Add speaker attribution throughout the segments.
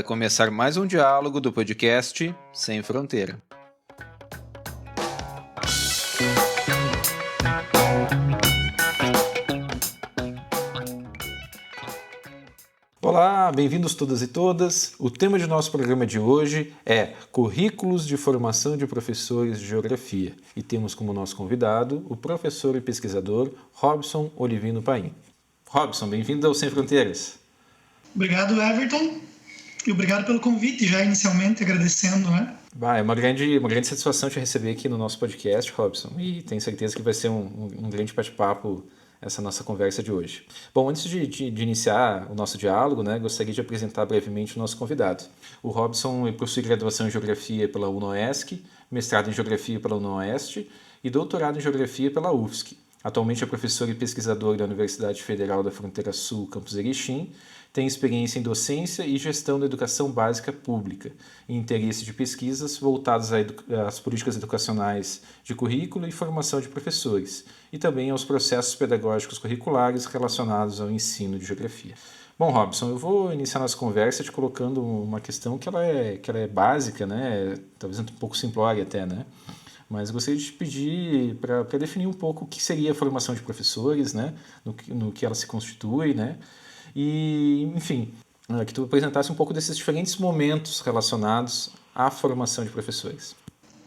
Speaker 1: Vai começar mais um diálogo do podcast Sem Fronteira. Olá, bem-vindos todas e todas. O tema de nosso programa de hoje é Currículos de Formação de Professores de Geografia. E temos como nosso convidado o professor e pesquisador Robson Olivino Paim. Robson, bem-vindo ao Sem Fronteiras.
Speaker 2: Obrigado, Everton. E obrigado pelo convite, já inicialmente agradecendo, né?
Speaker 1: É uma grande satisfação te receber aqui no nosso podcast, Robson, e tenho certeza que vai ser um grande bate-papo essa nossa conversa de hoje. Bom, antes de iniciar o nosso diálogo, né, gostaria de apresentar brevemente o nosso convidado. O Robson possui graduação em Geografia pela UNOESC, mestrado em Geografia pela UNOeste e doutorado em Geografia pela UFSC. Atualmente é professor e pesquisador da Universidade Federal da Fronteira Sul, Campus Erechim, tem experiência em docência e gestão da educação básica pública e interesse de pesquisas voltadas às políticas educacionais de currículo e formação de professores, e também aos processos pedagógicos curriculares relacionados ao ensino de geografia. Bom, Robson, eu vou iniciar nossa conversa te colocando uma questão que ela é básica, né? Talvez um pouco simplória até, né? Mas gostaria de te pedir para definir um pouco o que seria a formação de professores, né? No que ela se constitui, né? E, enfim, que tu apresentasse um pouco desses diferentes momentos relacionados à formação de professores.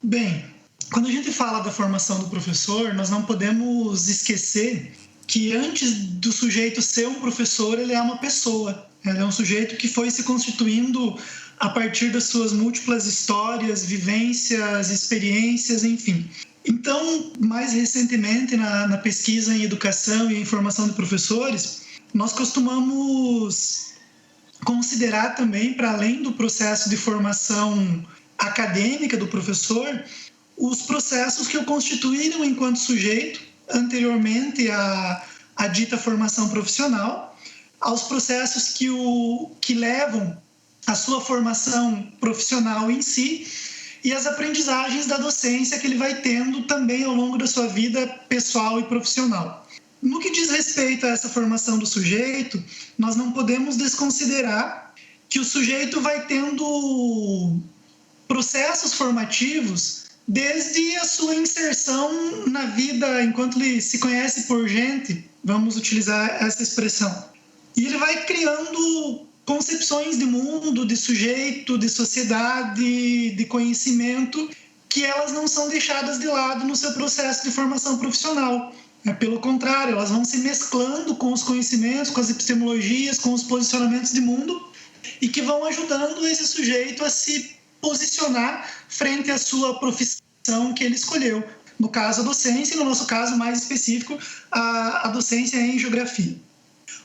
Speaker 2: Bem, quando a gente fala da formação do professor, nós não podemos esquecer que antes do sujeito ser um professor, ele é uma pessoa. Ele é um sujeito que foi se constituindo a partir das suas múltiplas histórias, vivências, experiências, enfim. Então, mais recentemente, na pesquisa em educação e em formação de professores, nós costumamos considerar também, para além do processo de formação acadêmica do professor, os processos que o constituíram enquanto sujeito anteriormente à dita formação profissional, aos processos que levam à sua formação profissional em si e as aprendizagens da docência que ele vai tendo também ao longo da sua vida pessoal e profissional. No que diz respeito a essa formação do sujeito, nós não podemos desconsiderar que o sujeito vai tendo processos formativos desde a sua inserção na vida enquanto ele se conhece por gente, vamos utilizar essa expressão. E ele vai criando concepções de mundo, de sujeito, de sociedade, de conhecimento, que elas não são deixadas de lado no seu processo de formação profissional. Pelo contrário, elas vão se mesclando com os conhecimentos, com as epistemologias, com os posicionamentos de mundo e que vão ajudando esse sujeito a se posicionar frente à sua profissão que ele escolheu. No caso, a docência, e no nosso caso mais específico, a docência em geografia.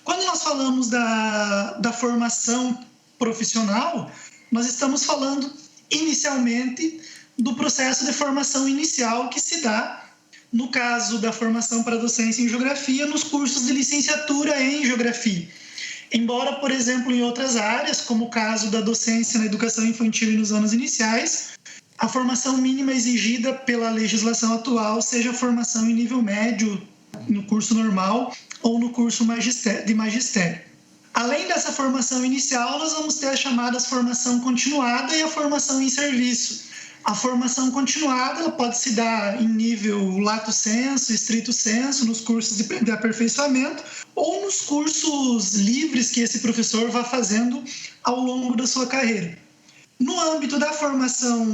Speaker 2: Quando nós falamos da formação profissional, nós estamos falando inicialmente do processo de formação inicial que se dá no caso da formação para docência em geografia, nos cursos de licenciatura em geografia. Embora, por exemplo, em outras áreas, como o caso da docência na educação infantil e nos anos iniciais, a formação mínima exigida pela legislação atual seja a formação em nível médio, no curso normal ou no curso de magistério. Além dessa formação inicial, nós vamos ter as chamadas formação continuada e a formação em serviço. A formação continuada ela pode se dar em nível lato sensu, estrito sensu, nos cursos de aperfeiçoamento ou nos cursos livres que esse professor vai fazendo ao longo da sua carreira. No âmbito da formação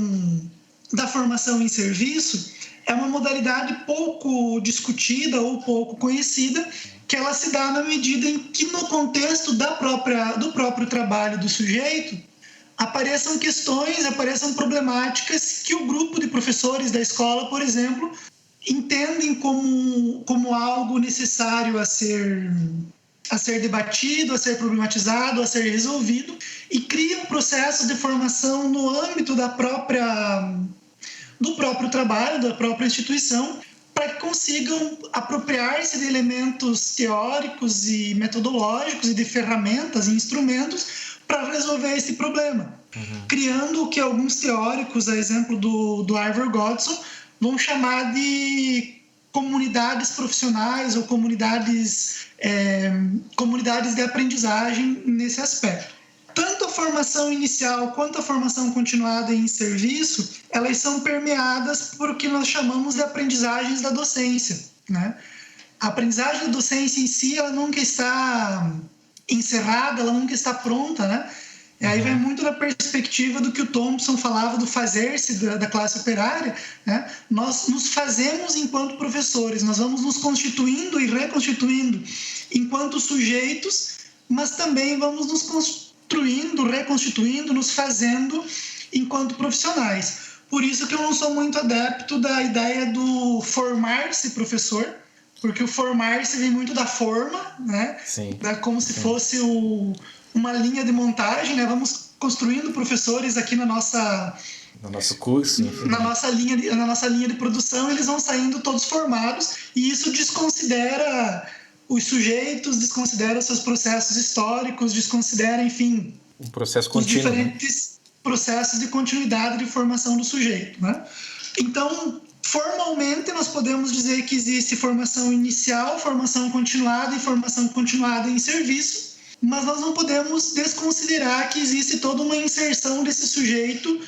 Speaker 2: em serviço, é uma modalidade pouco discutida ou pouco conhecida, que ela se dá na medida em que, no contexto do próprio trabalho do sujeito, apareçam questões, apareçam problemáticas que o grupo de professores da escola, por exemplo, entendem como algo necessário a ser debatido, a ser problematizado, a ser resolvido, e criam processos de formação no âmbito do próprio trabalho, da própria instituição, para que consigam apropriar-se de elementos teóricos e metodológicos e de ferramentas e instrumentos para resolver esse problema, criando o que alguns teóricos, a exemplo do Ivor Godson, vão chamar de comunidades profissionais ou comunidades de aprendizagem nesse aspecto. Tanto formação inicial quanto a formação continuada em serviço, elas são permeadas por o que nós chamamos de aprendizagens da docência, né? A aprendizagem da docência em si, ela nunca está encerrada, ela nunca está pronta, né? E aí vai muito da perspectiva do que o Thompson falava do fazer-se da classe operária, né? Nós nos fazemos enquanto professores, nós vamos nos constituindo e reconstituindo enquanto sujeitos, mas também vamos nos construindo, reconstituindo, nos fazendo enquanto profissionais. Por isso que eu não sou muito adepto da ideia do formar-se professor, porque o formar-se vem muito da forma, né?
Speaker 1: Sim.
Speaker 2: Como se fosse uma linha de montagem, né? Vamos construindo professores aqui no nosso
Speaker 1: curso, enfim.
Speaker 2: na nossa linha de produção, eles vão saindo todos formados, e isso desconsidera os sujeitos, desconsidera os seus processos históricos, desconsidera, enfim,
Speaker 1: um processo contínuo,
Speaker 2: os diferentes processos de continuidade de formação do sujeito, né? Então, formalmente, nós podemos dizer que existe formação inicial, formação continuada e formação continuada em serviço, mas nós não podemos desconsiderar que existe toda uma inserção desse sujeito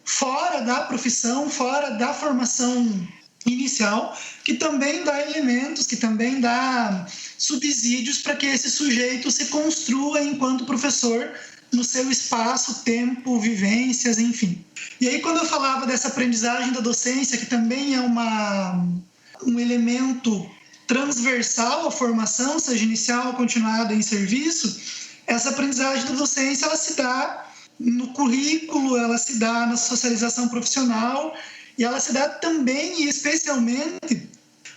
Speaker 2: fora da profissão, fora da formação inicial, que também dá elementos, que também dá subsídios para que esse sujeito se construa enquanto professor no seu espaço, tempo, vivências, enfim. E aí, quando eu falava dessa aprendizagem da docência, que também é um elemento transversal à formação, seja inicial ou continuada em serviço, essa aprendizagem da docência, ela se dá no currículo, ela se dá na socialização profissional, e ela se dá também e especialmente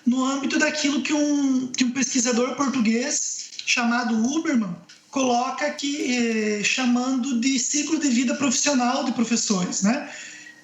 Speaker 2: no âmbito daquilo que um pesquisador português chamado Huberman coloca aqui, chamando de ciclo de vida profissional de professores, né?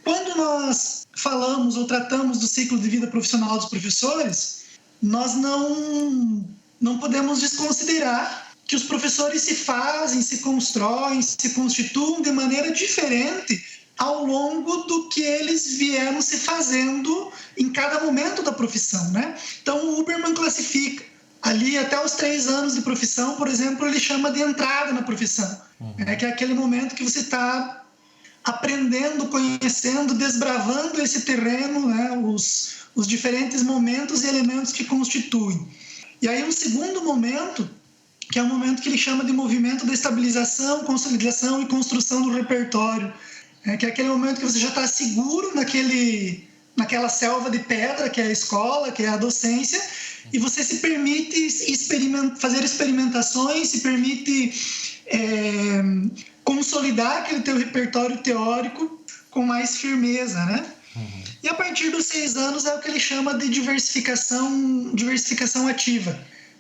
Speaker 2: Quando nós falamos ou tratamos do ciclo de vida profissional dos professores, nós não podemos desconsiderar que os professores se fazem, se constroem, se constituem de maneira diferente ao longo do que eles vieram se fazendo em cada momento da profissão, né? Então, o Huberman classifica ali até os 3 anos de profissão, por exemplo, ele chama de entrada na profissão, que é aquele momento que você está aprendendo, conhecendo, desbravando esse terreno, né? Os diferentes momentos e elementos que constituem. E aí um segundo momento, que é o momento que ele chama de movimento da estabilização, consolidação e construção do repertório, que é aquele momento que você já está seguro naquela selva de pedra, que é a escola, que é a docência, e você se permite fazer experimentações, se permite consolidar aquele teu repertório teórico com mais firmeza, né? E a partir dos 6 anos é o que ele chama de diversificação ativa,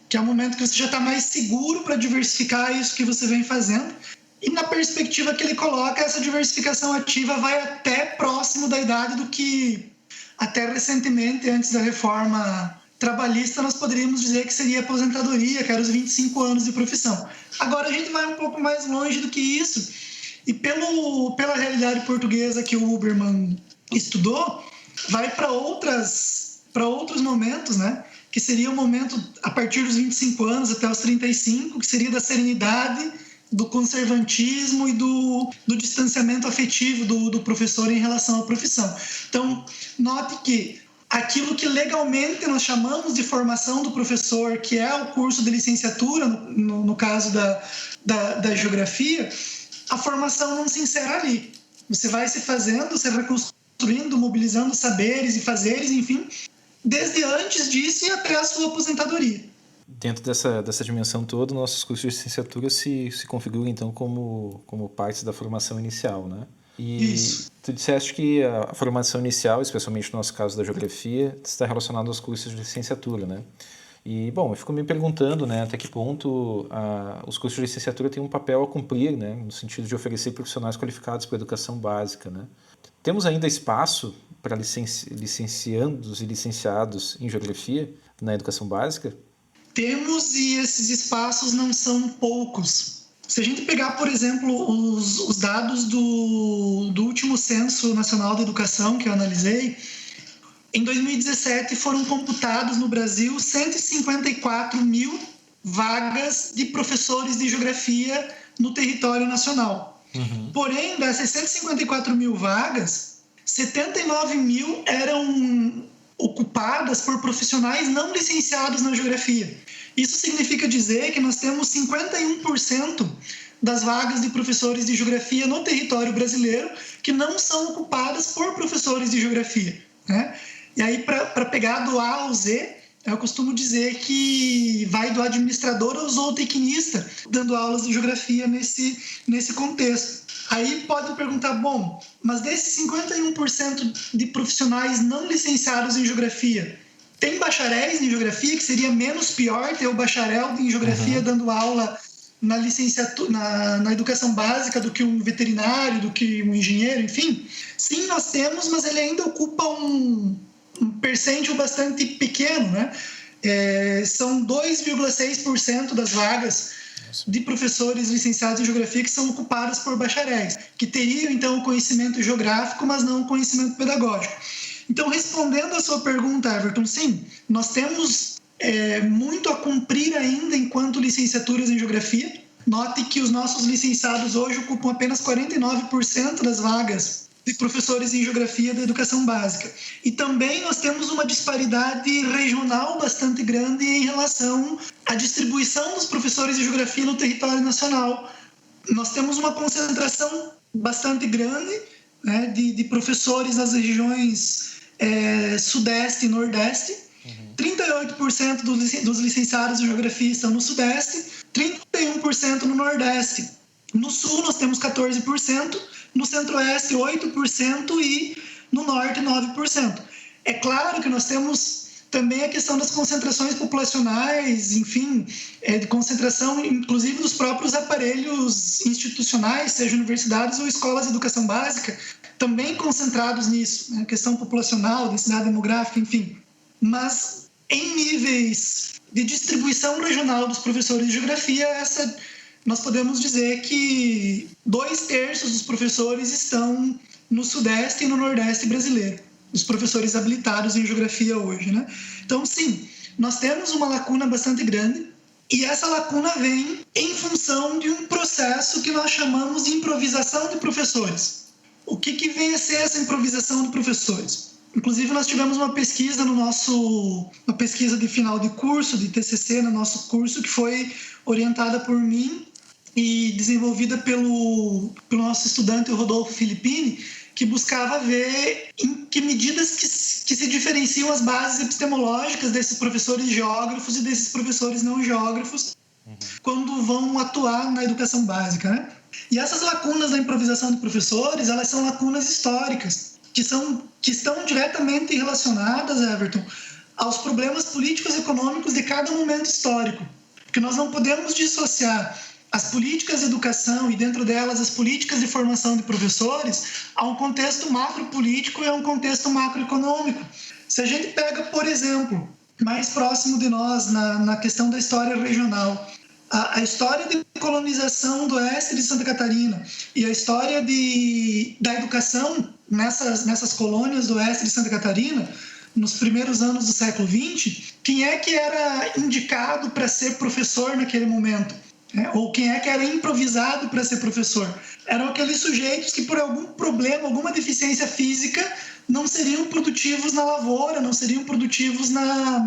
Speaker 2: que é o momento que você já está mais seguro para diversificar isso que você vem fazendo. E na perspectiva que ele coloca, essa diversificação ativa vai até próximo da idade do que até recentemente, antes da reforma trabalhista, nós poderíamos dizer que seria aposentadoria, que era os 25 anos de profissão. Agora a gente vai um pouco mais longe do que isso, e pela realidade portuguesa que o Huberman estudou, vai para outros momentos, né? Que seria o momento a partir dos 25 anos até os 35, que seria da serenidade, do conservantismo e do distanciamento afetivo do professor em relação à profissão. Então, note que aquilo que legalmente nós chamamos de formação do professor, que é o curso de licenciatura, no caso da geografia, a formação não se encerra ali. Você vai se fazendo, se reconstruindo, mobilizando saberes e fazeres, enfim, desde antes disso e até a sua aposentadoria.
Speaker 1: Dentro dessa dimensão toda, nossos cursos de licenciatura se configuram, então, como partes da formação inicial, né? E
Speaker 2: Isso.
Speaker 1: Tu disseste que a formação inicial, especialmente no nosso caso da geografia, está relacionada aos cursos de licenciatura, né? E, bom, eu fico me perguntando, né, até que ponto os cursos de licenciatura têm um papel a cumprir, né, no sentido de oferecer profissionais qualificados para a educação básica, né? Temos ainda espaço para licenciandos e licenciados em geografia na educação básica?
Speaker 2: Temos, e esses espaços não são poucos. Se a gente pegar, por exemplo, os dados do último Censo Nacional de Educação que eu analisei, em 2017 foram computados no Brasil 154 mil vagas de professores de geografia no território nacional. Porém, dessas 154 mil vagas, 79 mil eram ocupadas por profissionais não licenciados na geografia. Isso significa dizer que nós temos 51% das vagas de professores de geografia no território brasileiro que não são ocupadas por professores de geografia, né? E aí, para pegar do A ao Z, eu costumo dizer que vai do administrador ao zootecnista dando aulas de geografia nesse contexto. Aí pode perguntar, bom, mas desses 51% de profissionais não licenciados em geografia, tem bacharéis em geografia, que seria menos pior ter o bacharel em geografia dando aula na licenciatura, na educação básica do que um veterinário, do que um engenheiro, enfim? Sim, nós temos, mas ele ainda ocupa um percentual bastante pequeno, né? São 2,6% das vagas de professores licenciados em geografia que são ocupadas por bacharéis, que teriam, então, o conhecimento geográfico, mas não o conhecimento pedagógico. Então, respondendo à sua pergunta, Everton, sim, nós temos muito a cumprir ainda enquanto licenciaturas em geografia. Note que os nossos licenciados hoje ocupam apenas 49% das vagas de professores em geografia da educação básica. E também nós temos uma disparidade regional bastante grande em relação à distribuição dos professores de geografia no território nacional. Nós temos uma concentração bastante grande, né, de professores nas regiões Sudeste e Nordeste. 38% dos licenciados em geografia estão no Sudeste, 31% no Nordeste. No Sul nós temos 14%, no Centro-Oeste 8% e no Norte 9%. É claro que nós temos também a questão das concentrações populacionais, enfim, de concentração inclusive dos próprios aparelhos institucionais, seja universidades ou escolas de educação básica, também concentrados nisso, né? Questão populacional, densidade demográfica, enfim. Mas em níveis de distribuição regional dos professores de geografia, nós podemos dizer que 2/3 dos professores estão no Sudeste e no Nordeste brasileiro, os professores habilitados em geografia hoje, né? Então, sim, nós temos uma lacuna bastante grande e essa lacuna vem em função de um processo que nós chamamos de improvisação de professores. O que vem a ser essa improvisação de professores? Inclusive, nós tivemos uma pesquisa uma pesquisa de final de curso, de TCC no nosso curso, que foi orientada por mim e desenvolvida pelo nosso estudante, o Rodolfo Filippini, que buscava ver em que medidas que se diferenciam as bases epistemológicas desses professores geógrafos e desses professores não geógrafos quando vão atuar na educação básica, né? E essas lacunas da improvisação de professores, elas são lacunas históricas, que estão diretamente relacionadas, Everton, aos problemas políticos e econômicos de cada momento histórico. Porque nós não podemos dissociar as políticas de educação e, dentro delas, as políticas de formação de professores a um contexto macropolítico e a um contexto macroeconômico. Se a gente pega, por exemplo, mais próximo de nós, na questão da história regional, a história de colonização do oeste de Santa Catarina e a história da educação nessas colônias do oeste de Santa Catarina, nos primeiros anos do século XX, quem é que era indicado para ser professor naquele momento? Ou quem é que era improvisado para ser professor? Eram aqueles sujeitos que, por algum problema, alguma deficiência física, não seriam produtivos na lavoura, não seriam produtivos na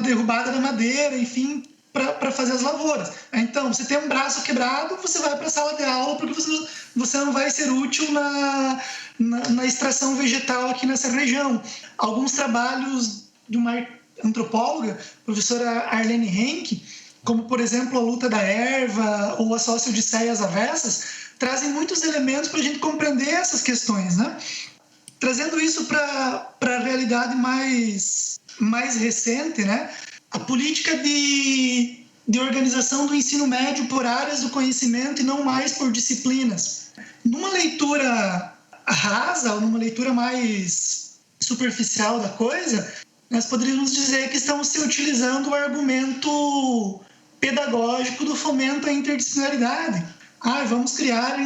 Speaker 2: derrubada da madeira, enfim, para fazer as lavouras. Então, você tem um braço quebrado, você vai para a sala de aula porque você não vai ser útil na extração vegetal aqui nessa região. Alguns trabalhos de uma antropóloga, professora Arlene Henke, como, por exemplo, a luta da erva ou a sociodiceias avessas, trazem muitos elementos para a gente compreender essas questões, né? Trazendo isso para a realidade mais recente, né? A política de organização do ensino médio por áreas do conhecimento e não mais por disciplinas. Numa leitura rasa, ou numa leitura mais superficial da coisa, nós poderíamos dizer que estamos se utilizando o argumento pedagógico do fomento à interdisciplinaridade. Vamos criar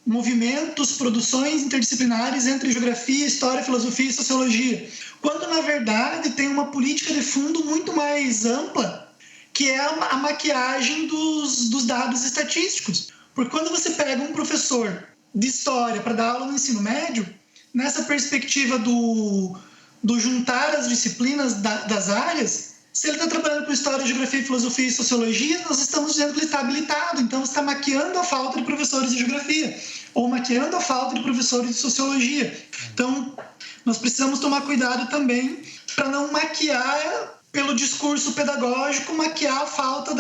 Speaker 2: movimentos, produções interdisciplinares entre geografia, história, filosofia e sociologia. Quando, na verdade, tem uma política de fundo muito mais ampla, que é a maquiagem dos dados estatísticos. Porque quando você pega um professor de história para dar aula no ensino médio, nessa perspectiva do juntar as disciplinas das áreas, se ele está trabalhando com história, geografia, filosofia e sociologia, nós estamos dizendo que ele está habilitado, então você está maquiando a falta de professores de geografia, ou maquiando a falta de professores de sociologia. Então, nós precisamos tomar cuidado também para não maquiar, pelo discurso pedagógico, maquiar a falta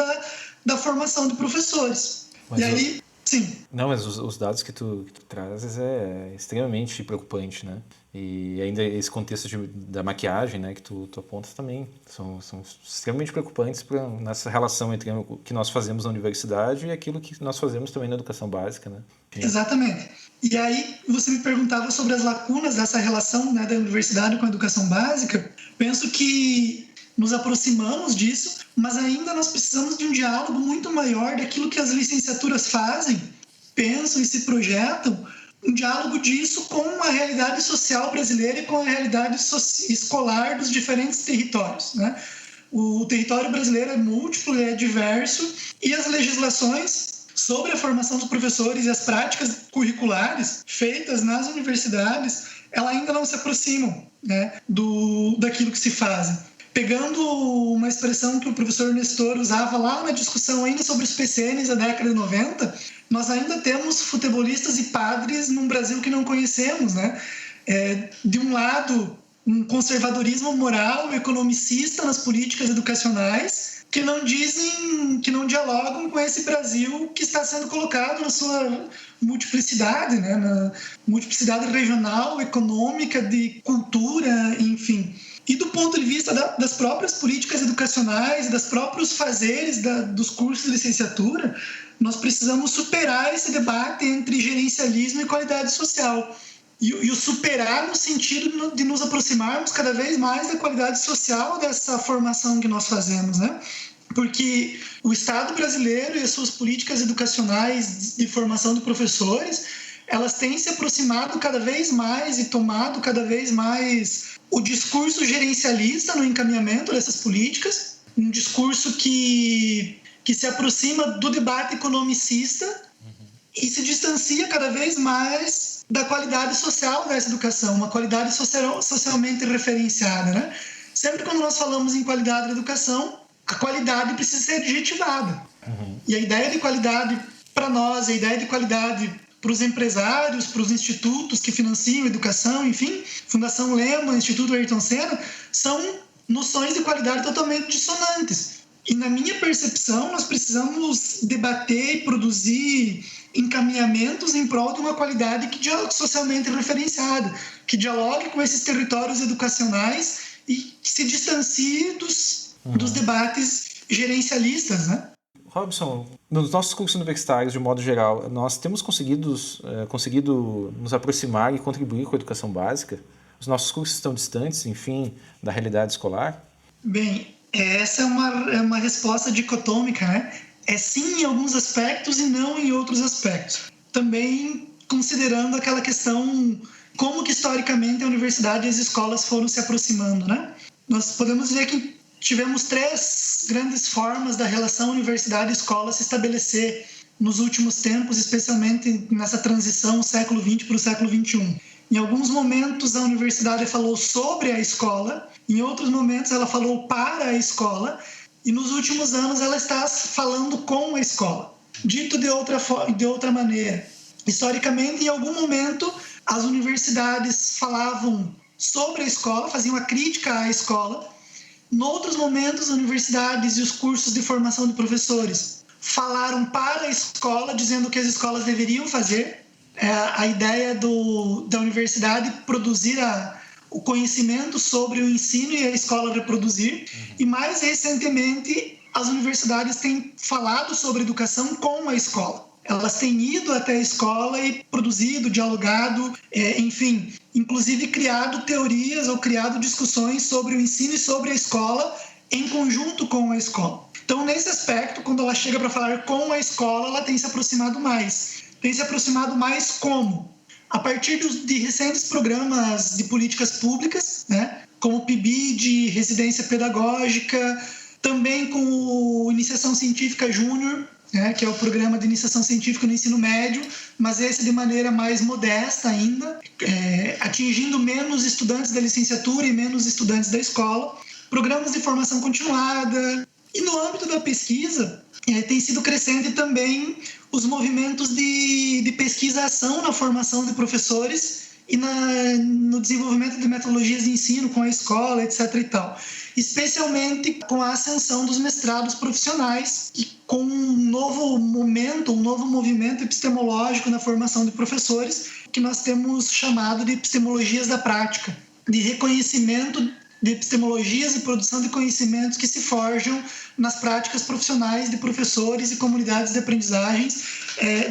Speaker 2: da formação de professores. E aí, sim.
Speaker 1: Não, mas os dados que tu trazes é extremamente preocupante, né? E ainda esse contexto da maquiagem, né, que tu apontas também, são extremamente preocupantes nessa relação entre o que nós fazemos na universidade e aquilo que nós fazemos também na educação básica, né?
Speaker 2: Exatamente. E aí, você me perguntava sobre as lacunas dessa relação, né, da universidade com a educação básica. Penso que nos aproximamos disso, mas ainda nós precisamos de um diálogo muito maior daquilo que as licenciaturas fazem, pensam e se projetam, um diálogo disso com a realidade social brasileira e com a realidade escolar dos diferentes territórios, né? O território brasileiro é múltiplo, é diverso, e as legislações sobre a formação dos professores e as práticas curriculares feitas nas universidades, elas ainda não se aproximam, né, daquilo que se faz. Pegando uma expressão que o professor Nestor usava lá na discussão ainda sobre os PCNs da década de 90, nós ainda temos futebolistas e padres num Brasil que não conhecemos, né? De um lado, um conservadorismo moral, economicista nas políticas educacionais, que não dialogam com esse Brasil que está sendo colocado na sua multiplicidade, né? Na multiplicidade regional, econômica, de cultura, enfim. E do ponto de vista das próprias políticas educacionais, dos próprios fazeres dos cursos de licenciatura, nós precisamos superar esse debate entre gerencialismo e qualidade social. E o superar no sentido de nos aproximarmos cada vez mais da qualidade social dessa formação que nós fazemos, né? Porque o Estado brasileiro e as suas políticas educacionais de formação de professores, elas têm se aproximado cada vez mais e tomado cada vez mais o discurso gerencialista no encaminhamento dessas políticas, um discurso que se aproxima do debate economicista e se distancia cada vez mais da qualidade social dessa educação, uma qualidade socialmente referenciada, né? Sempre quando nós falamos em qualidade da educação, a qualidade precisa ser adjetivada. E a ideia de qualidade para nós, a ideia de qualidade para os empresários, para os institutos que financiam a educação, enfim, Fundação Lema, Instituto Ayrton Senna, são noções de qualidade totalmente dissonantes. E na minha percepção, nós precisamos debater e produzir encaminhamentos em prol de uma qualidade que dialogue socialmente referenciada, que dialogue com esses territórios educacionais e que se distancie dos debates gerencialistas, né?
Speaker 1: Robson, nos nossos cursos universitários, de modo geral, nós temos conseguido nos aproximar e contribuir com a educação básica? Os nossos cursos estão distantes, enfim, da realidade escolar?
Speaker 2: Bem, essa é uma resposta dicotômica, né? É sim em alguns aspectos e não em outros aspectos. Também considerando aquela questão, como que historicamente a universidade e as escolas foram se aproximando, né? Nós podemos dizer que tivemos 3 grandes formas da relação universidade-escola se estabelecer nos últimos tempos, especialmente nessa transição século XX para o século XXI. Em alguns momentos, a universidade falou sobre a escola, em outros momentos, ela falou para a escola, e nos últimos anos, ela está falando com a escola. Dito de outra maneira, historicamente, em algum momento, as universidades falavam sobre a escola, faziam a crítica à escola. Em outros momentos, as universidades e os cursos de formação de professores falaram para a escola, dizendo o que as escolas deveriam fazer. A ideia da universidade produzir o conhecimento sobre o ensino e a escola reproduzir. E mais recentemente, as universidades têm falado sobre educação com a escola. Elas têm ido até a escola e produzido, dialogado, enfim, inclusive criado teorias ou criado discussões sobre o ensino e sobre a escola em conjunto com a escola. Então, nesse aspecto, quando ela chega para falar com a escola, ela tem se aproximado mais. Tem se aproximado mais como? A partir de recentes programas de políticas públicas, né, como o PIBID, residência pedagógica, também com Iniciação Científica Júnior, né, que é o programa de iniciação científica no ensino médio, mas esse de maneira mais modesta ainda, atingindo menos estudantes da licenciatura e menos estudantes da escola. Programas de formação continuada. E no âmbito da pesquisa, tem sido crescente também os movimentos de pesquisa-ação na formação de professores e no desenvolvimento de metodologias de ensino com a escola, etc. e tal. Especialmente com a ascensão dos mestrados profissionais e com um novo momento, um novo movimento epistemológico na formação de professores, que nós temos chamado de epistemologias da prática, de reconhecimento de epistemologias e produção de conhecimentos que se forjam nas práticas profissionais de professores e comunidades de aprendizagens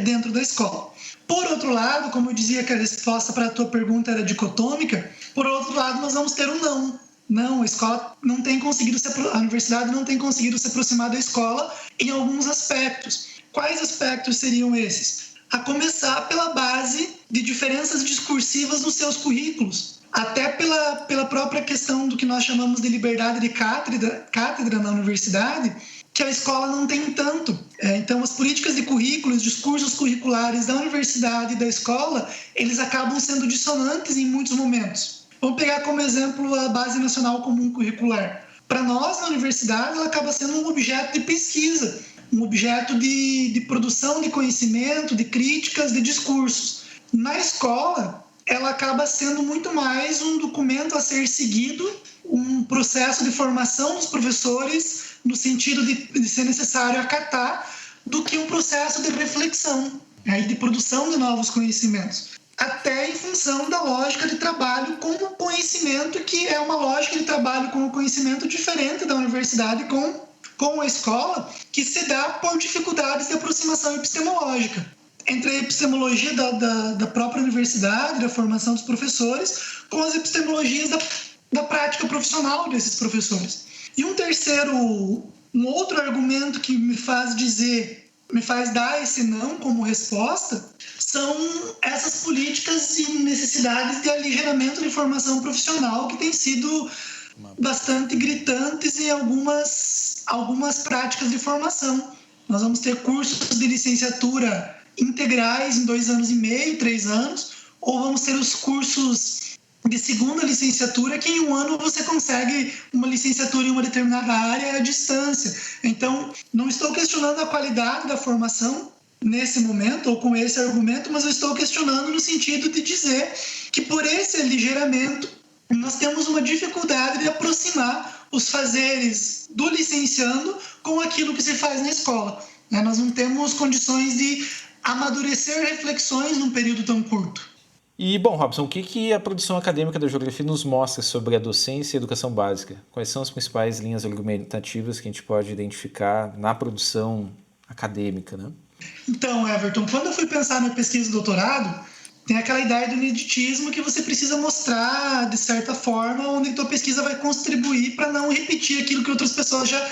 Speaker 2: dentro da escola. Por outro lado, como eu dizia que a resposta para a tua pergunta era dicotômica, por outro lado nós vamos ter um não. Não, a universidade não tem conseguido se aproximar da escola em alguns aspectos. Quais aspectos seriam esses? A começar pela base de diferenças discursivas nos seus currículos, até pela própria questão do que nós chamamos de liberdade de cátedra na universidade, que a escola não tem tanto. Então, as políticas de currículo, os discursos curriculares da universidade e da escola, eles acabam sendo dissonantes em muitos momentos. Vamos pegar como exemplo a Base Nacional Comum Curricular. Para nós, na universidade, ela acaba sendo um objeto de pesquisa, um objeto de produção de conhecimento, de críticas, de discursos. Na escola, ela acaba sendo muito mais um documento a ser seguido, um processo de formação dos professores, no sentido de ser necessário acatar, do que um processo de reflexão, de produção de novos conhecimentos. Até em função da lógica de trabalho com o conhecimento, que é uma lógica de trabalho com o conhecimento diferente da universidade com a escola, que se dá por dificuldades de aproximação epistemológica entre a epistemologia da própria universidade, da formação dos professores, com as epistemologias da prática profissional desses professores. E um outro argumento que me faz dar esse não como resposta, são essas políticas e necessidades de aligeiramento de formação profissional que têm sido bastante gritantes em algumas práticas de formação. Nós vamos ter cursos de licenciatura integrais em 2 anos e meio, 3 anos, ou vamos ter os cursos de segunda licenciatura, que em 1 ano você consegue uma licenciatura em uma determinada área à distância. Então, não estou questionando a qualidade da formação nesse momento, ou com esse argumento, mas eu estou questionando no sentido de dizer que por esse aligeiramento nós temos uma dificuldade de aproximar os fazeres do licenciando com aquilo que se faz na escola. Nós não temos condições de amadurecer reflexões num período tão curto.
Speaker 1: E, bom, Robson, o que a produção acadêmica da geografia nos mostra sobre a docência e a educação básica? Quais são as principais linhas argumentativas que a gente pode identificar na produção acadêmica, né?
Speaker 2: Então, Everton, quando eu fui pensar na pesquisa de doutorado, tem aquela ideia do ineditismo que você precisa mostrar, de certa forma, onde a tua pesquisa vai contribuir para não repetir aquilo que outras pessoas já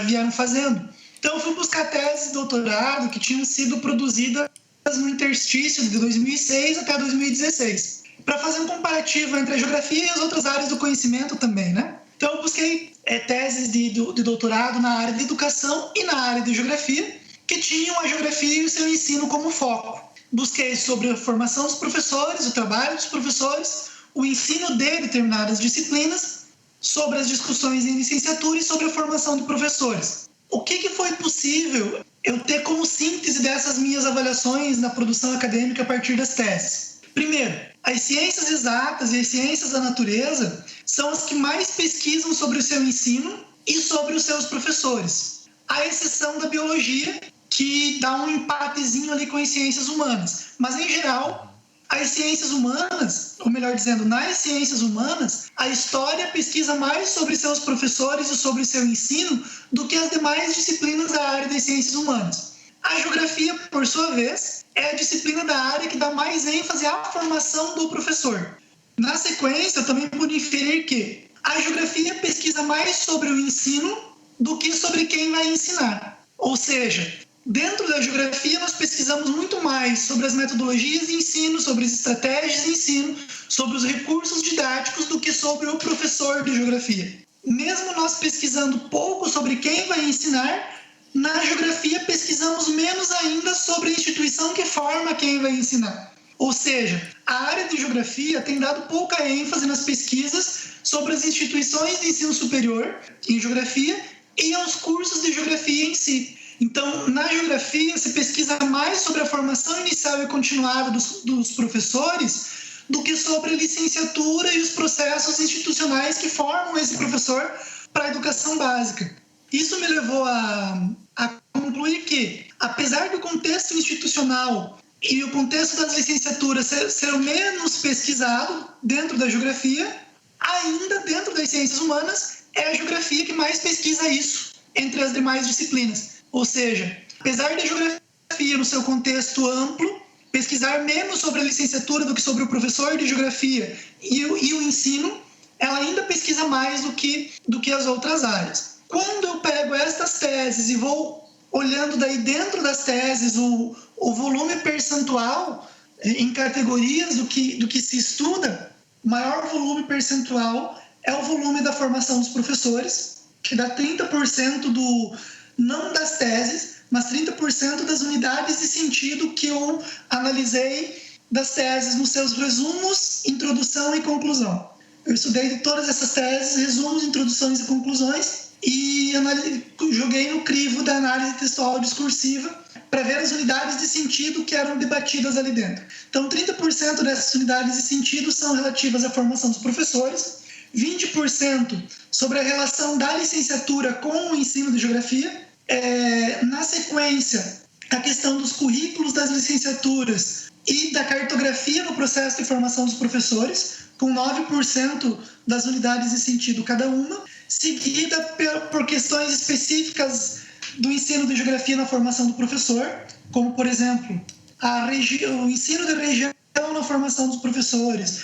Speaker 2: vieram fazendo. Então, eu fui buscar teses de doutorado que tinham sido produzidas no interstício de 2006 até 2016, para fazer um comparativo entre a geografia e as outras áreas do conhecimento também, né? Então, eu busquei teses de doutorado na área de educação e na área de geografia, que tinham a geografia e o seu ensino como foco. Busquei sobre a formação dos professores, o trabalho dos professores, o ensino de determinadas disciplinas, sobre as discussões em licenciatura e sobre a formação de professores. O que foi possível eu ter como síntese dessas minhas avaliações na produção acadêmica a partir das teses? Primeiro, as ciências exatas e as ciências da natureza são as que mais pesquisam sobre o seu ensino e sobre os seus professores, à exceção da biologia, que dá um empatezinho ali com as ciências humanas. Mas, em geral, as ciências humanas, ou melhor dizendo, nas ciências humanas, a história pesquisa mais sobre seus professores e sobre seu ensino do que as demais disciplinas da área das ciências humanas. A geografia, por sua vez, é a disciplina da área que dá mais ênfase à formação do professor. Na sequência, eu também pude inferir que a geografia pesquisa mais sobre o ensino do que sobre quem vai ensinar. Ou seja, dentro da geografia, nós pesquisamos muito mais sobre as metodologias de ensino, sobre as estratégias de ensino, sobre os recursos didáticos do que sobre o professor de geografia. mesmo nós pesquisando pouco sobre quem vai ensinar, na geografia pesquisamos menos ainda sobre a instituição que forma quem vai ensinar. Ou seja, a área de geografia tem dado pouca ênfase nas pesquisas sobre as instituições de ensino superior em geografia e aos cursos de geografia em si. Então, na geografia, se pesquisa mais sobre a formação inicial e continuada dos professores do que sobre a licenciatura e os processos institucionais que formam esse professor para a educação básica. Isso me levou a concluir que, apesar do contexto institucional e o contexto das licenciaturas ser o menos pesquisado dentro da geografia, ainda dentro das ciências humanas, é a geografia que mais pesquisa isso entre as demais disciplinas. Ou seja, apesar da geografia, no seu contexto amplo, pesquisar menos sobre a licenciatura do que sobre o professor de geografia e o ensino, ela ainda pesquisa mais do que as outras áreas. Quando eu pego estas teses e vou olhando daí dentro das teses o volume percentual em categorias do que se estuda, o maior volume percentual é o volume da formação dos professores, que dá 30% não das teses, mas 30% das unidades de sentido que eu analisei das teses nos seus resumos, introdução e conclusão. Eu estudei de todas essas teses, resumos, introduções e conclusões, e joguei no crivo da análise textual discursiva para ver as unidades de sentido que eram debatidas ali dentro. Então, 30% dessas unidades de sentido são relativas à formação dos professores, 20% sobre a relação da licenciatura com o ensino de geografia. Na sequência, a questão dos currículos das licenciaturas e da cartografia no processo de formação dos professores, com 9% das unidades de sentido cada uma, seguida por questões específicas do ensino de geografia na formação do professor, como, por exemplo, o ensino de região na formação dos professores,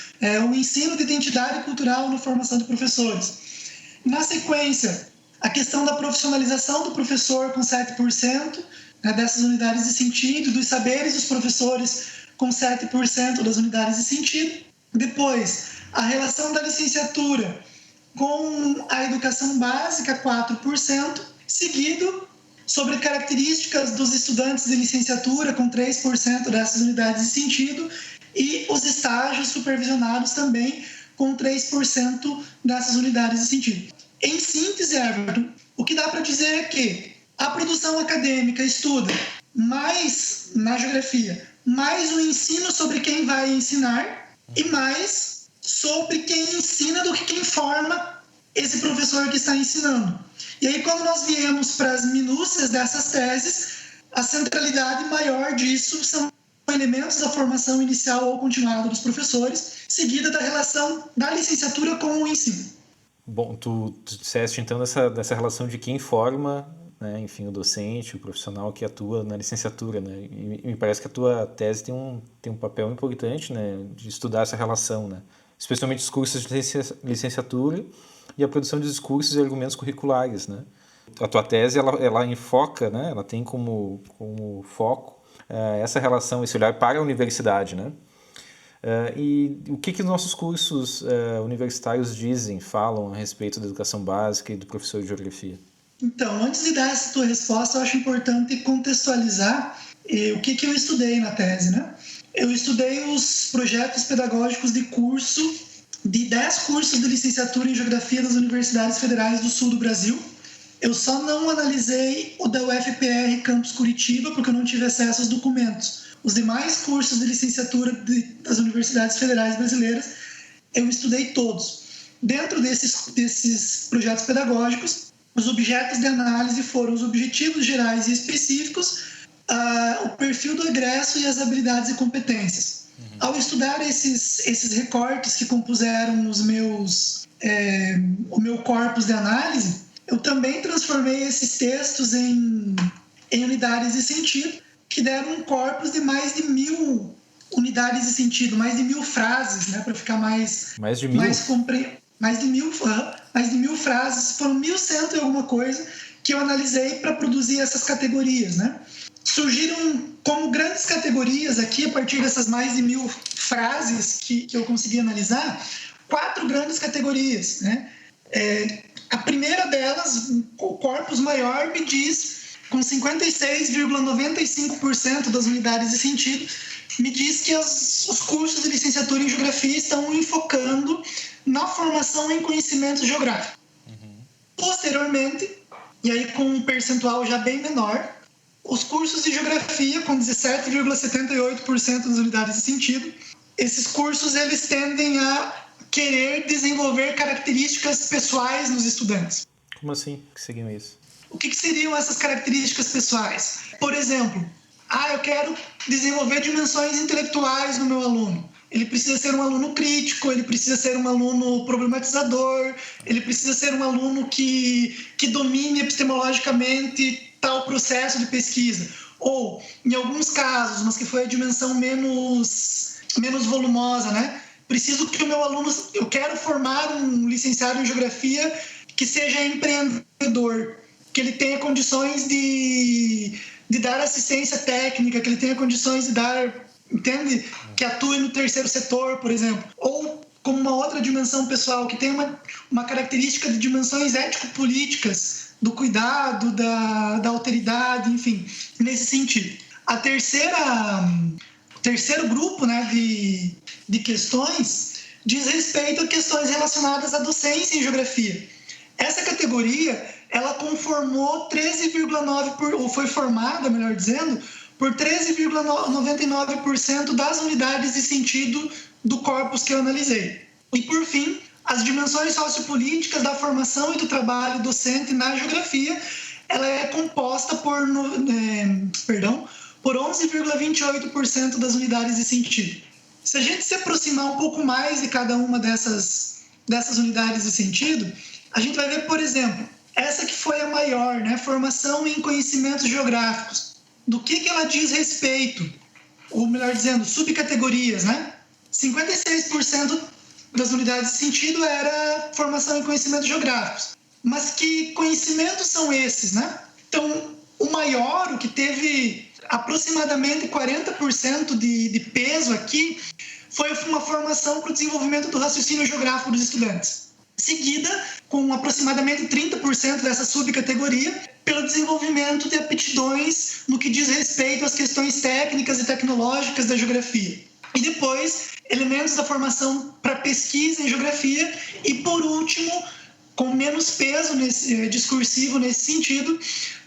Speaker 2: o ensino de identidade cultural na formação de professores. Na sequência, a questão da profissionalização do professor com 7%, dessas unidades de sentido, dos saberes dos professores com 7% das unidades de sentido. Depois, a relação da licenciatura com a educação básica, 4%, seguido sobre características dos estudantes de licenciatura, com 3% dessas unidades de sentido, e os estágios supervisionados também, com 3% dessas unidades de sentido. Em síntese, Everton, o que dá para dizer é que a produção acadêmica estuda mais na geografia, mais o ensino sobre quem vai ensinar e mais sobre quem ensina do que quem forma esse professor que está ensinando. E aí, quando nós viemos para as minúcias dessas teses, a centralidade maior disso são elementos da formação inicial ou continuada dos professores, seguida da relação da licenciatura com o ensino.
Speaker 1: Bom, tu disseste então dessa relação de quem forma, né, enfim, o docente, o profissional que atua na licenciatura, né? E me parece que a tua tese tem um papel importante, né, de estudar essa relação, né? Especialmente os cursos de licenciatura e a produção de discursos e argumentos curriculares, né? A tua tese, ela enfoca, né, ela tem como foco essa relação, esse olhar para a universidade, né? E o que os nossos cursos universitários falam a respeito da educação básica e do professor de geografia?
Speaker 2: Então, antes de dar essa tua resposta, eu acho importante contextualizar o que eu estudei na tese, né? Eu estudei os projetos pedagógicos de curso, de 10 cursos de licenciatura em Geografia das Universidades Federais do Sul do Brasil. Eu só não analisei o da UFPR Campus Curitiba, porque eu não tive acesso aos documentos. Os demais cursos de licenciatura das universidades federais brasileiras, eu estudei todos. Dentro desses projetos pedagógicos, os objetos de análise foram os objetivos gerais e específicos, o perfil do egresso e as habilidades e competências. Ao estudar esses recortes que compuseram o meu corpus de análise, eu também transformei esses textos em unidades de sentido, que deram um corpus de mais de 1.000 unidades de sentido, mais de 1.000 frases, né, para ficar mais...
Speaker 1: Mais de 1.000?
Speaker 2: Mais de 1.000 frases, foram 1.100 e alguma coisa que eu analisei para produzir essas categorias, né? Surgiram como grandes categorias aqui, a partir dessas mais de 1.000 frases que eu consegui analisar, 4 grandes categorias, né? A primeira delas, o corpus maior, me diz, com 56,95% das unidades de sentido, me diz que os cursos de licenciatura em Geografia estão enfocando na formação em conhecimento geográfico. Posteriormente, e aí com um percentual já bem menor, os cursos de Geografia, com 17,78% das unidades de sentido, esses cursos eles tendem a querer desenvolver características pessoais nos estudantes.
Speaker 1: Como assim? O que seriam isso?
Speaker 2: O que seriam essas características pessoais? Por exemplo, eu quero desenvolver dimensões intelectuais no meu aluno. Ele precisa ser um aluno crítico, ele precisa ser um aluno problematizador, ele precisa ser um aluno que domine epistemologicamente tal processo de pesquisa. Ou, em alguns casos, mas que foi a dimensão menos volumosa, né? Preciso que o meu aluno... Eu quero formar um licenciado em Geografia que seja empreendedor, que ele tenha condições de dar assistência técnica, que ele tenha condições de dar... Entende? Que atue no terceiro setor, por exemplo. Ou como uma outra dimensão pessoal, que tem uma característica de dimensões ético-políticas, do cuidado, da alteridade, enfim, nesse sentido. O terceiro grupo, né, de questões diz respeito a questões relacionadas à docência em Geografia. Essa categoria, ela conformou 13,9%, ou foi formada, melhor dizendo, por 13,99% das unidades de sentido do corpus que eu analisei. E, por fim, as dimensões sociopolíticas da formação e do trabalho docente na Geografia, ela é composta por 11,28% das unidades de sentido. Se a gente se aproximar um pouco mais de cada uma dessas unidades de sentido, a gente vai ver, por exemplo, essa que foi a maior, né? Formação em conhecimentos geográficos. Do que ela diz respeito, ou melhor dizendo, subcategorias, né? 56% das unidades de sentido era formação em conhecimentos geográficos. Mas que conhecimentos são esses, né? Então, o maior, o que teve aproximadamente 40% de peso aqui, foi uma formação para o desenvolvimento do raciocínio geográfico dos estudantes. Seguida, com aproximadamente 30% dessa subcategoria, pelo desenvolvimento de aptidões no que diz respeito às questões técnicas e tecnológicas da geografia. E depois, elementos da formação para pesquisa em geografia e, por último, com menos peso discursivo nesse sentido,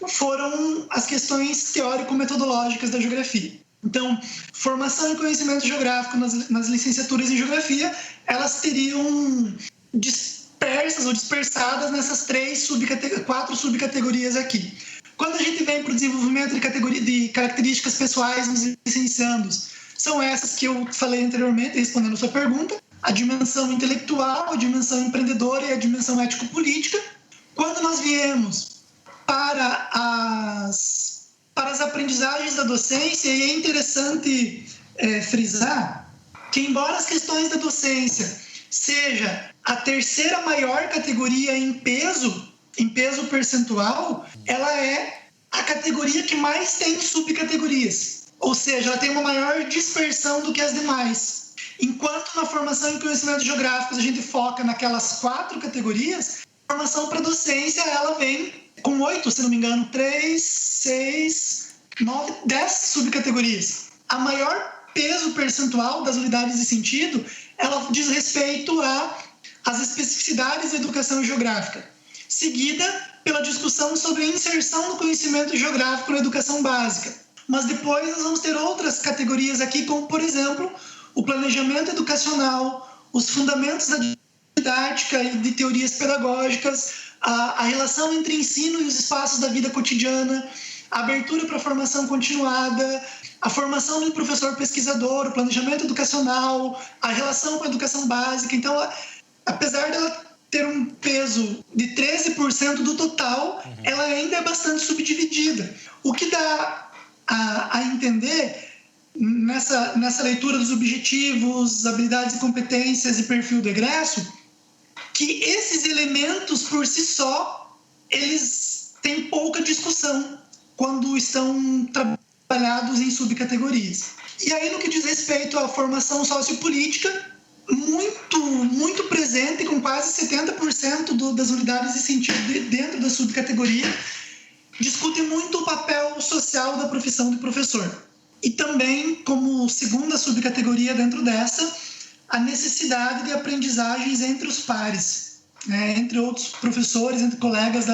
Speaker 2: foram as questões teórico-metodológicas da geografia. Então, formação em conhecimento geográfico nas licenciaturas em geografia, elas teriam dispersas ou dispersadas nessas 4 subcategorias aqui. Quando a gente vem para o desenvolvimento de características pessoais nos licenciandos, são essas que eu falei anteriormente, respondendo a sua pergunta: a dimensão intelectual, a dimensão empreendedora e a dimensão ético-política. Quando nós viemos para as aprendizagens da docência, e é interessante frisar que, embora as questões da docência seja a terceira maior categoria em peso percentual, ela é a categoria que mais tem subcategorias. Ou seja, ela tem uma maior dispersão do que as demais. Enquanto na formação em conhecimentos geográficos a gente foca naquelas 4 categorias, a formação para docência ela vem com 8, se não me engano, 3, 6, 9, 10 subcategorias. A maior peso percentual das unidades de sentido, ela diz respeito às especificidades da educação geográfica, seguida pela discussão sobre a inserção do conhecimento geográfico na educação básica. Mas depois nós vamos ter outras categorias aqui, como, por exemplo, o planejamento educacional, os fundamentos da didática e de teorias pedagógicas, a relação entre ensino e os espaços da vida cotidiana, a abertura para a formação continuada, a formação do professor pesquisador, o planejamento educacional, a relação com a educação básica. Então, apesar dela ter um peso de 13% do total, ela ainda é bastante subdividida. O que dá a entender nessa leitura dos objetivos, habilidades e competências e perfil do egresso, que esses elementos por si só, eles têm pouca discussão quando estão trabalhados em subcategorias. E aí, no que diz respeito à formação sociopolítica, muito presente presente com quase 70% das unidades de sentido dentro da subcategoria, discutem muito o papel social da profissão de professor. E também, como segunda subcategoria dentro dessa, a necessidade de aprendizagens entre os pares, entre outros professores, entre colegas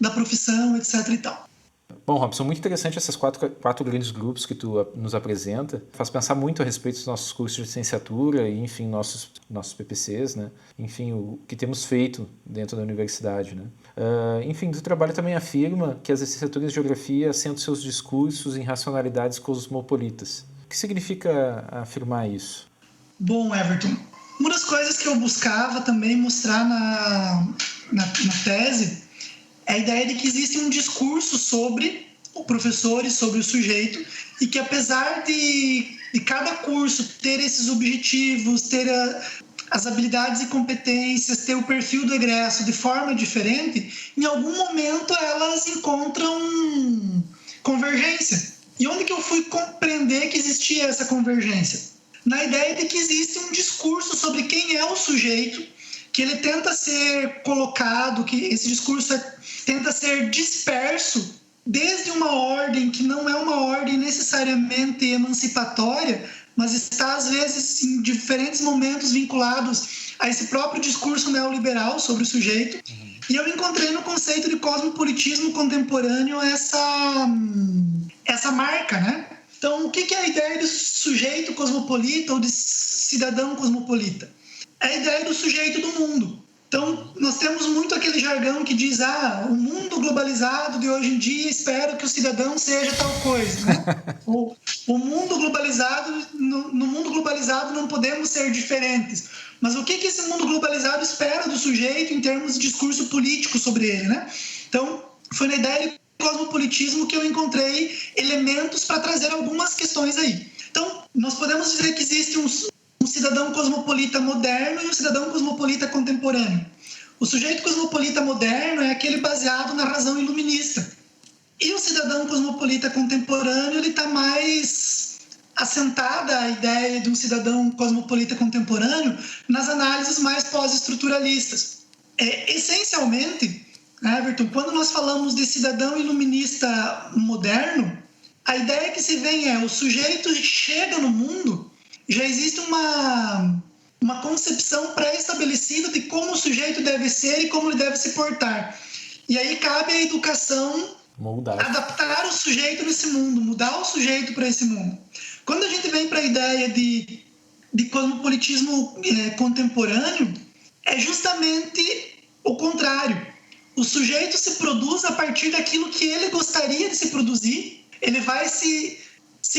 Speaker 2: da profissão, etc. e tal.
Speaker 1: Bom, Robson, muito interessante esses quatro grandes grupos que tu nos apresenta. Faz pensar muito a respeito dos nossos cursos de licenciatura e, enfim, nossos PPCs, né? Enfim, o que temos feito dentro da universidade, né? Enfim, tu trabalho também afirma que as licenciaturas de Geografia assentam seus discursos em racionalidades cosmopolitas. O que significa afirmar isso?
Speaker 2: Bom, Everton, uma das coisas que eu buscava também mostrar na tese é a ideia de que existe um discurso sobre o professor e sobre o sujeito, e que apesar de cada curso ter esses objetivos, ter as habilidades e competências, ter o perfil do egresso de forma diferente, em algum momento elas encontram convergência. E onde que eu fui compreender que existia essa convergência? Na ideia de que existe um discurso sobre quem é o sujeito, que ele tenta ser colocado, que esse discurso tenta ser disperso desde uma ordem que não é uma ordem necessariamente emancipatória, mas está, às vezes, em diferentes momentos vinculados a esse próprio discurso neoliberal sobre o sujeito. E eu encontrei no conceito de cosmopolitismo contemporâneo essa marca, né? Então, o que é a ideia de sujeito cosmopolita ou de cidadão cosmopolita? É a ideia do sujeito do mundo. Então, nós temos muito aquele jargão que diz: o mundo globalizado de hoje em dia, espero que o cidadão seja tal coisa, né? o mundo globalizado, no mundo globalizado não podemos ser diferentes. Mas o que esse mundo globalizado espera do sujeito em termos de discurso político sobre ele, né? Então, foi na ideia de cosmopolitismo que eu encontrei elementos para trazer algumas questões aí. Então, nós podemos dizer que existe um cidadão cosmopolita moderno e um cidadão cosmopolita contemporâneo. O sujeito cosmopolita moderno é aquele baseado na razão iluminista. E o cidadão cosmopolita contemporâneo, ele está mais assentada a ideia de um cidadão cosmopolita contemporâneo nas análises mais pós-estruturalistas. Essencialmente, Everton, quando nós falamos de cidadão iluminista moderno, a ideia que se vem é: o sujeito chega no mundo, já existe uma concepção pré-estabelecida de como o sujeito deve ser e como ele deve se portar. E aí cabe à educação adaptar o sujeito nesse mundo, mudar o sujeito para esse mundo. Quando a gente vem para a ideia de cosmopolitismo contemporâneo, é justamente o contrário. O sujeito se produz a partir daquilo que ele gostaria de se produzir, ele vai se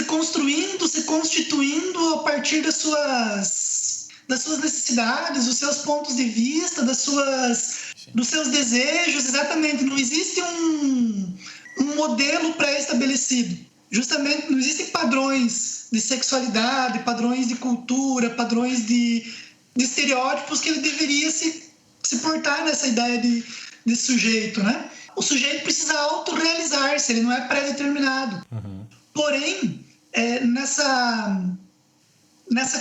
Speaker 2: construindo, se constituindo a partir das suas necessidades, dos seus pontos de vista, dos seus desejos, exatamente. Não existe um modelo pré-estabelecido. Justamente não existem padrões de sexualidade, padrões de cultura, padrões de estereótipos que ele deveria se portar nessa ideia de sujeito, né? O sujeito precisa autorrealizar-se, ele não é pré-determinado. Uhum. Porém, nessa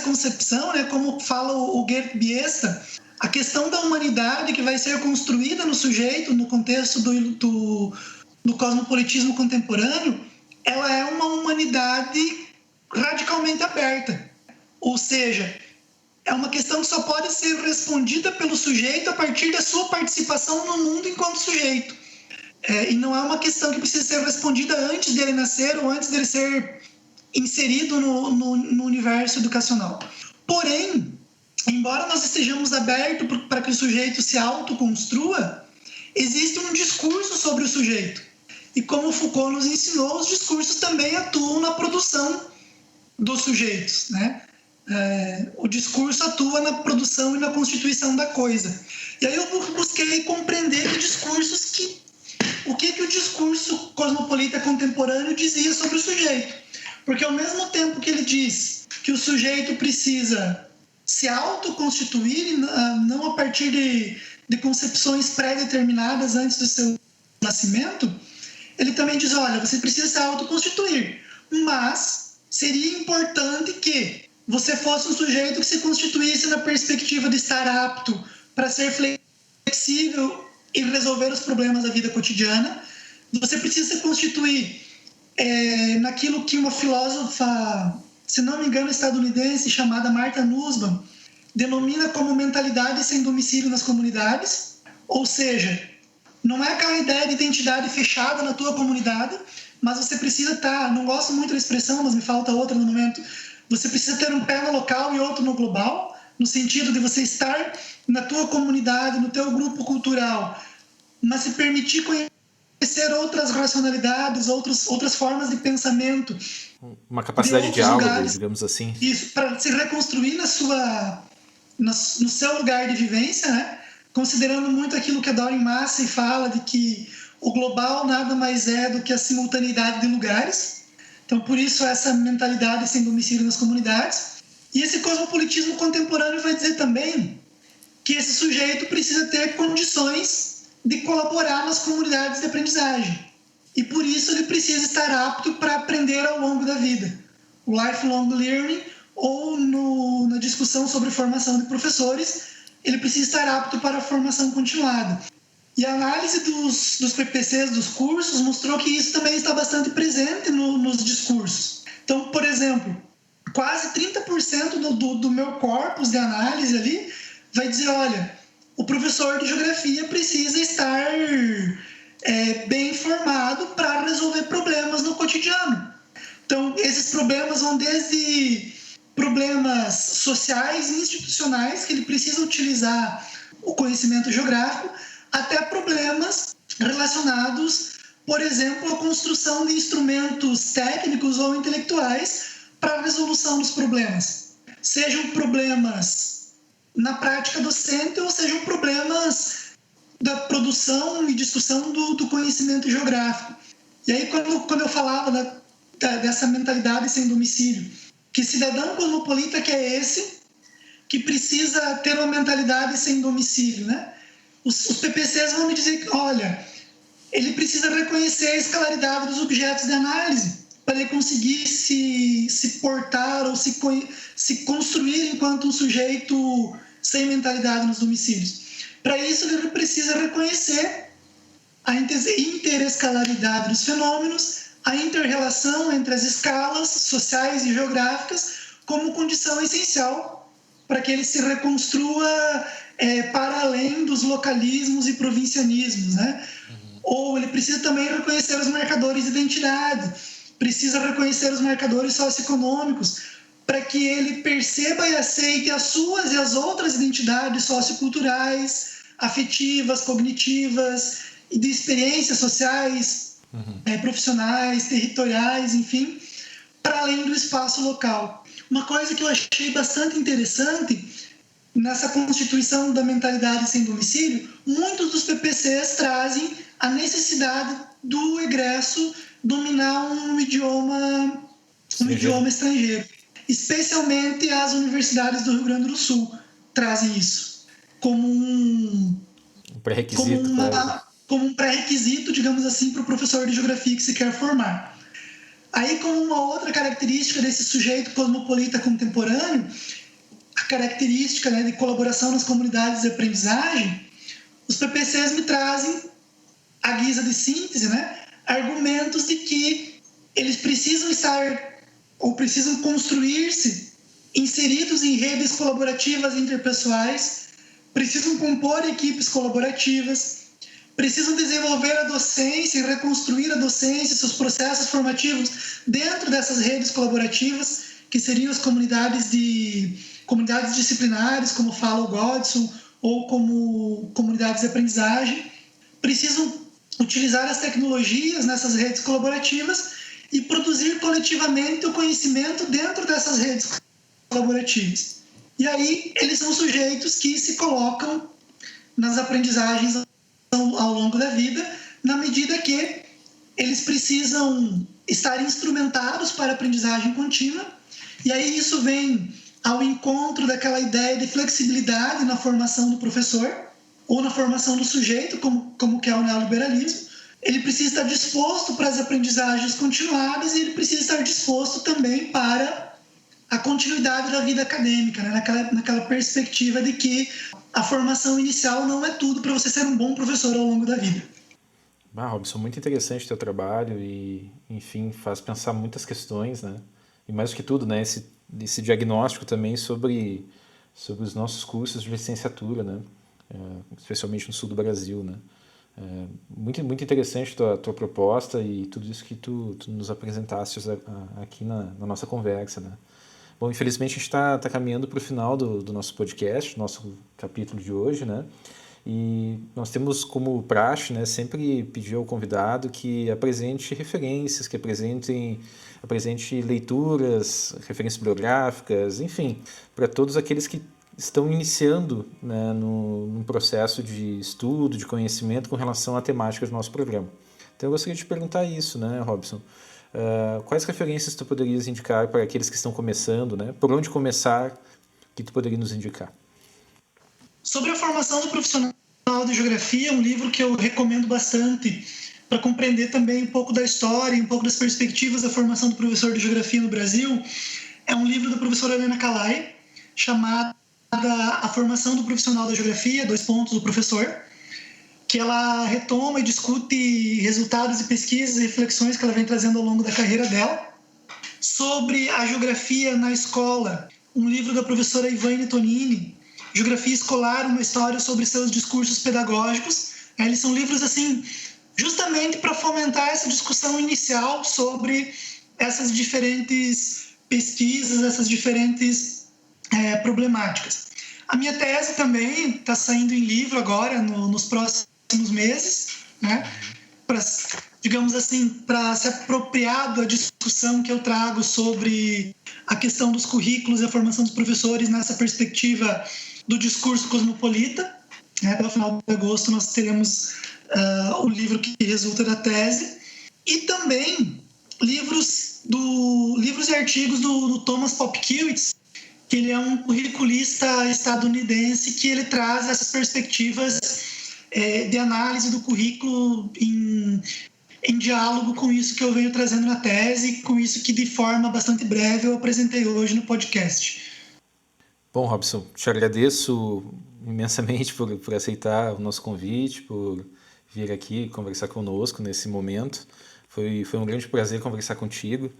Speaker 2: concepção, né, como fala o Gerd Biesta, a questão da humanidade que vai ser construída no sujeito, no contexto do cosmopolitismo contemporâneo, ela é uma humanidade radicalmente aberta. Ou seja, é uma questão que só pode ser respondida pelo sujeito a partir da sua participação no mundo enquanto sujeito. E não é uma questão que precisa ser respondida antes dele nascer ou antes dele ser inserido no universo educacional. Porém, embora nós estejamos abertos para que o sujeito se autoconstrua, existe um discurso sobre o sujeito. E como Foucault nos ensinou, os discursos também atuam na produção dos sujeitos, né? O discurso atua na produção e na constituição da coisa. E aí eu busquei compreender o que o discurso cosmopolita contemporâneo dizia sobre o sujeito. Porque ao mesmo tempo que ele diz que o sujeito precisa se autoconstituir, não a partir de concepções pré-determinadas antes do seu nascimento, ele também diz: olha, você precisa se autoconstituir, mas seria importante que você fosse um sujeito que se constituísse na perspectiva de estar apto para ser flexível e resolver os problemas da vida cotidiana. Você precisa se constituir naquilo que uma filósofa, se não me engano, estadunidense, chamada Martha Nussbaum, denomina como mentalidade sem domicílio nas comunidades. Ou seja, não é aquela ideia de identidade fechada na tua comunidade, mas você precisa estar, não gosto muito da expressão, mas me falta outra no momento, você precisa ter um pé no local e outro no global, no sentido de você estar na tua comunidade, no teu grupo cultural, mas se permitir conhecer outras racionalidades, outras formas de pensamento.
Speaker 1: Uma capacidade de diálogo,
Speaker 2: lugares,
Speaker 1: digamos assim.
Speaker 2: Isso, para se reconstruir no seu lugar de vivência, né? Considerando muito aquilo que a Doreen Massey fala, de que o global nada mais é do que a simultaneidade de lugares. Então, por isso, essa mentalidade sem domicílio nas comunidades. E esse cosmopolitismo contemporâneo vai dizer também que esse sujeito precisa ter condições de colaborar nas comunidades de aprendizagem. E, por isso, ele precisa estar apto para aprender ao longo da vida. O lifelong learning, ou na discussão sobre formação de professores, ele precisa estar apto para a formação continuada. E a análise dos PPCs, dos cursos, mostrou que isso também está bastante presente nos discursos. Então, por exemplo, quase 30% do meu corpus de análise ali vai dizer, olha, o professor de geografia precisa estar bem informado para resolver problemas no cotidiano. Então, esses problemas vão desde problemas sociais e institucionais, que ele precisa utilizar o conhecimento geográfico, até problemas relacionados, por exemplo, à construção de instrumentos técnicos ou intelectuais para a resolução dos problemas. Sejam problemas na prática docente ou sejam problemas da produção e discussão do conhecimento geográfico. E aí, quando eu falava dessa mentalidade sem domicílio, que cidadão cosmopolita que é esse que precisa ter uma mentalidade sem domicílio, né? Os PPCs vão me dizer que, olha, ele precisa reconhecer a escalaridade dos objetos de análise para ele conseguir se portar ou se construir enquanto um sujeito sem mentalidade nos domicílios. Para isso, ele precisa reconhecer a interescalaridade dos fenômenos, a inter-relação entre as escalas sociais e geográficas como condição essencial para que ele se reconstrua para além dos localismos e provincianismos, né? Ou ele precisa também reconhecer os marcadores de identidade, precisa reconhecer os marcadores socioeconômicos para que ele perceba e aceite as suas e as outras identidades socioculturais, afetivas, cognitivas e de experiências sociais, profissionais, territoriais, enfim, para além do espaço local. Uma coisa que eu achei bastante interessante nessa constituição da mentalidade sem domicílio, muitos dos PPCs trazem a necessidade do egresso dominar um idioma estrangeiro. Especialmente as universidades do Rio Grande do Sul trazem isso como um
Speaker 1: pré-requisito,
Speaker 2: como um pré-requisito, digamos assim, para o professor de geografia que se quer formar. Aí, como uma outra característica desse sujeito cosmopolita contemporâneo, a característica, né, de colaboração nas comunidades de aprendizagem, os PPCs me trazem, à guisa de síntese, né, argumentos de que eles precisam estar ou precisam construir-se inseridos em redes colaborativas interpessoais, precisam compor equipes colaborativas, precisam desenvolver a docência e reconstruir a docência, seus processos formativos dentro dessas redes colaborativas, que seriam as comunidades disciplinares, como fala o Godson, ou como comunidades de aprendizagem. Precisam utilizar as tecnologias nessas redes colaborativas e produzir coletivamente o conhecimento dentro dessas redes colaborativas. E aí eles são sujeitos que se colocam nas aprendizagens ao longo da vida, na medida que eles precisam estar instrumentados para a aprendizagem contínua, e aí isso vem ao encontro daquela ideia de flexibilidade na formação do professor, ou na formação do sujeito, como que é o neoliberalismo. Ele precisa estar disposto para as aprendizagens continuadas e ele precisa estar disposto também para a continuidade da vida acadêmica, né? naquela perspectiva de que a formação inicial não é tudo para você ser um bom professor ao longo da vida.
Speaker 1: Robson, muito interessante o teu trabalho e, enfim, faz pensar muitas questões, né? E mais do que tudo, né, esse diagnóstico também sobre os nossos cursos de licenciatura, né? Especialmente no sul do Brasil, né? Muito, muito interessante a tua proposta e tudo isso que tu nos apresentaste aqui na nossa conversa, né? Bom, infelizmente a gente está caminhando para o final do nosso podcast, nosso capítulo de hoje, né? E nós temos como praxe, né, sempre pedir ao convidado que apresente referências, que apresente leituras, referências bibliográficas, enfim, para todos aqueles que estão iniciando, né, num processo de estudo, de conhecimento com relação à temática do nosso programa. Então eu gostaria de te perguntar isso, né, Robson? Quais referências tu poderias indicar para aqueles que estão começando, né? Por onde começar, que tu poderia nos indicar?
Speaker 2: Sobre a formação do profissional de geografia, um livro que eu recomendo bastante para compreender também um pouco da história, um pouco das perspectivas da formação do professor de geografia no Brasil, é um livro da professora Helena Calai, chamado A Formação do Profissional da Geografia, o professor, que ela retoma e discute resultados e pesquisas e reflexões que ela vem trazendo ao longo da carreira dela. Sobre a geografia na escola, um livro da professora Ivane Tonini, Geografia Escolar, uma história sobre seus discursos pedagógicos. Eles são livros assim, justamente para fomentar essa discussão inicial sobre essas diferentes pesquisas, essas diferentes problemáticas. A minha tese também está saindo em livro agora, nos próximos meses, né? Digamos assim, para se apropriar da discussão que eu trago sobre a questão dos currículos e a formação dos professores nessa perspectiva do discurso cosmopolita. Até o final de agosto nós teremos o livro que resulta da tese. E também livros e artigos do Thomas Popkiewicz, que ele é um curriculista estadunidense que ele traz essas perspectivas de análise do currículo em diálogo com isso que eu venho trazendo na tese, com isso que de forma bastante breve eu apresentei hoje no podcast.
Speaker 1: Bom, Robson, te agradeço imensamente por aceitar o nosso convite, por vir aqui conversar conosco nesse momento. Foi um grande prazer conversar contigo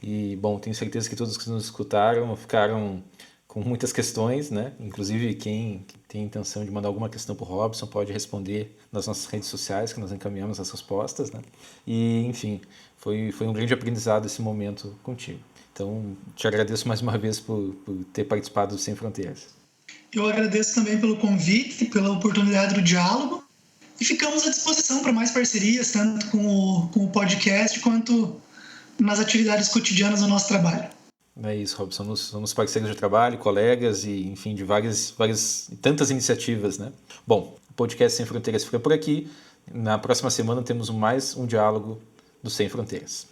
Speaker 1: e, bom, tenho certeza que todos que nos escutaram ficaram com muitas questões, né? Inclusive quem tem intenção de mandar alguma questão para o Robson pode responder nas nossas redes sociais, que nós encaminhamos as respostas, né? E, enfim, foi um grande aprendizado esse momento contigo. Então, te agradeço mais uma vez por ter participado do Sem Fronteiras.
Speaker 2: Eu agradeço também pelo convite, pela oportunidade do diálogo e ficamos à disposição para mais parcerias, tanto com o podcast quanto nas atividades cotidianas do nosso trabalho.
Speaker 1: É isso, Robson. Somos parceiros de trabalho, colegas e, enfim, de tantas iniciativas, né? Bom, o podcast Sem Fronteiras fica por aqui. Na próxima semana temos mais um diálogo do Sem Fronteiras.